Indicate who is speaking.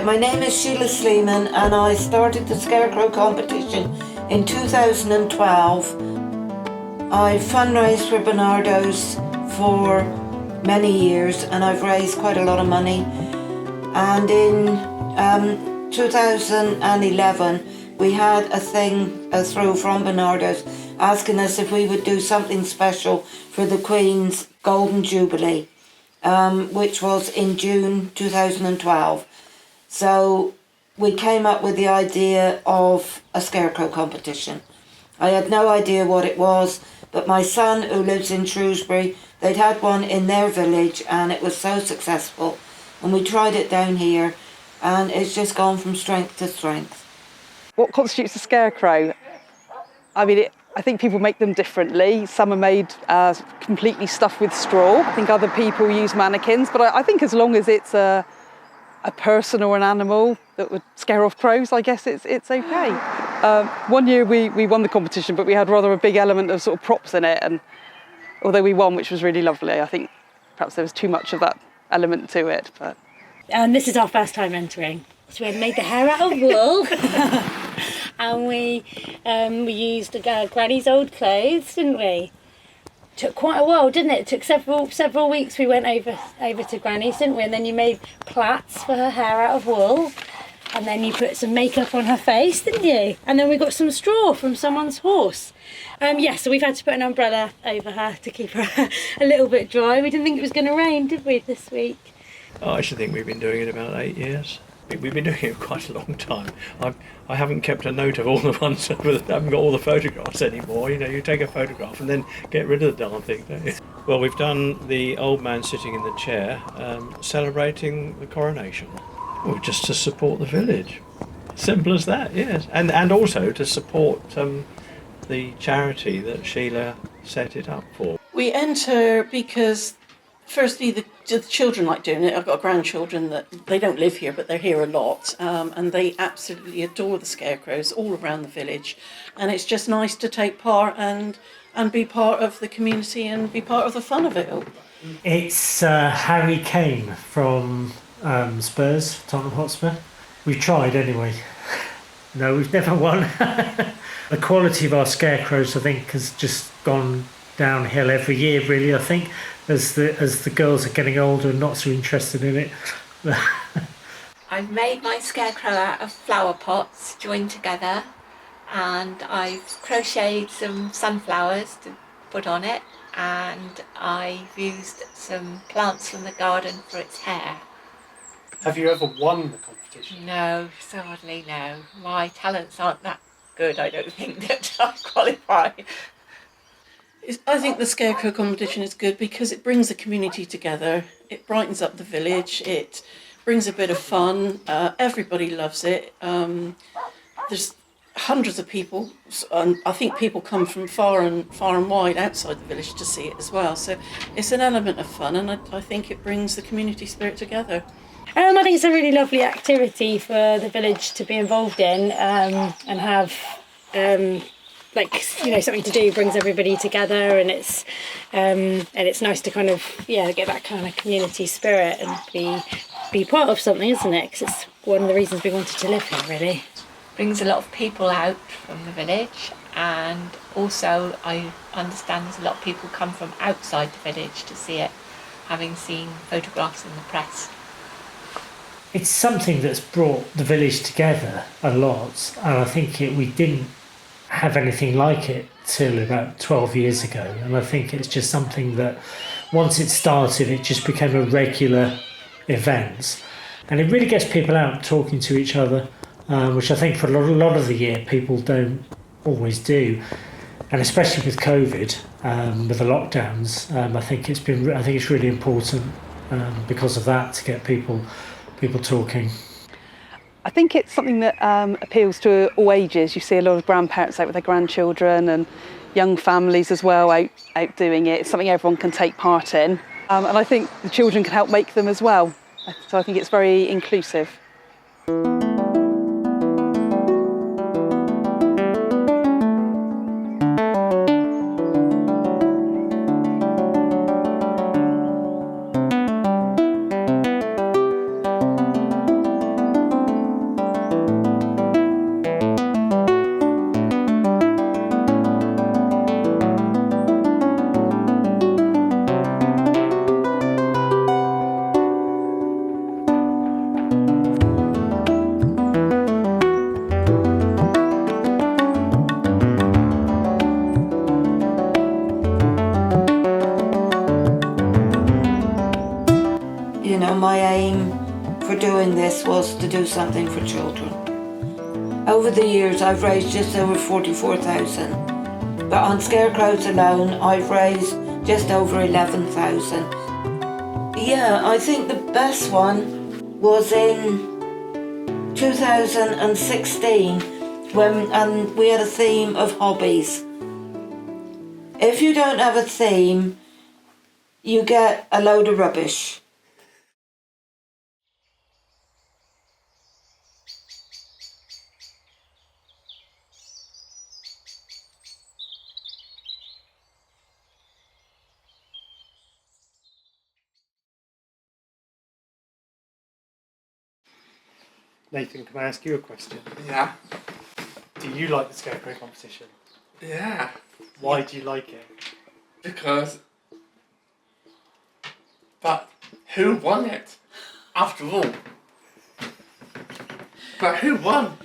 Speaker 1: Right, my name is Sheila Sleeman and I started the Scarecrow competition in 2012. I fundraised for Bernardo's for many years and I've raised quite a lot of money. And in 2011 we had a through from Bernardo's asking us if we would do something special for the Queen's Golden Jubilee, which was in June 2012. So we came up with the idea of a scarecrow competition. I had no idea what it was, but my son, who lives in Shrewsbury, they'd had one in their village and it was so successful. And we tried it down here and it's just gone from strength to strength.
Speaker 2: What constitutes a scarecrow? I mean, I think people make them differently. Some are made completely stuffed with straw. I think other people use mannequins, but I think as long as it's a person or an animal that would scare off crows, I guess it's okay. One year we won the competition, but we had rather a big element of sort of props in it, and although we won, which was really lovely, I think perhaps there was too much of that element to it. But
Speaker 3: this is our first time entering. So we made the hair out of wool, and we used Granny's old clothes, didn't we? Took quite a while, didn't it? It took several weeks. We went over to Granny's, didn't we? And then you made plaits for her hair out of wool, and then you put some makeup on her face, didn't you? And then we got some straw from someone's horse. So we've had to put an umbrella over her to keep her a little bit dry. We didn't think it was going to rain, did we, this week?
Speaker 4: I should think we've been doing it about 8 years. We've been doing it quite a long time. I haven't kept a note of all the ones, I haven't got all the photographs anymore. You know, you take a photograph and then get rid of the darn thing, don't you? Well, we've done the old man sitting in the chair, celebrating the coronation. Well, just to support the village. Simple as that, yes. And also to support the charity that Sheila set it up for.
Speaker 5: We enter because firstly, the children like doing it. I've got grandchildren that they don't live here, but they're here a lot, and they absolutely adore the scarecrows all around the village. And it's just nice to take part and be part of the community and be part of the fun of it all.
Speaker 6: It's Harry Kane from Spurs, Tottenham Hotspur. We've tried anyway. No, we've never won. The quality of our scarecrows, I think, has just gone downhill every year, really, I think. As the girls are getting older and not so interested in it.
Speaker 7: I've made my scarecrow out of flower pots joined together, and I've crocheted some sunflowers to put on it, and I've used some plants from the garden for its hair.
Speaker 8: Have you ever won the competition?
Speaker 7: No, sadly no. My talents aren't that good, I don't think, that I qualify.
Speaker 5: I think the Scarecrow competition is good because it brings the community together, it brightens up the village, it brings a bit of fun, everybody loves it. There's hundreds of people, and I think people come from far and wide outside the village to see it as well. So it's an element of fun, and I think it brings the community spirit together.
Speaker 3: I think it's a really lovely activity for the village to be involved in, and have something to do, brings everybody together, and it's nice to kind of get that kind of community spirit and be part of something, isn't it? Because it's one of the reasons we wanted to live here, really.
Speaker 7: Brings a lot of people out from the village, and also I understand there's a lot of people come from outside the village to see it, having seen photographs in the press.
Speaker 6: It's something that's brought the village together a lot, and I think we didn't have anything like it till about 12 years ago, and I think it's just something that once it started it just became a regular event, and it really gets people out talking to each other, which I think for a lot of the year people don't always do, and especially with COVID, with the lockdowns, I think it's really important because of that, to get people talking.
Speaker 2: I think it's something that appeals to all ages. You see a lot of grandparents out with their grandchildren and young families as well out doing it. It's something everyone can take part in. And I think the children can help make them as well. So I think it's very inclusive.
Speaker 1: was to do something for children. Over the years, I've raised just over 44,000, but on Scarecrows alone, I've raised just over 11,000. Yeah, I think the best one was in 2016 and we had a theme of hobbies. If you don't have a theme, you get a load of rubbish.
Speaker 8: Nathan, can I ask you a question?
Speaker 9: Yeah.
Speaker 8: Do you like the Scarecrow competition?
Speaker 9: Yeah.
Speaker 8: Why do you like it?
Speaker 9: Because. But who won it? After all. But who won?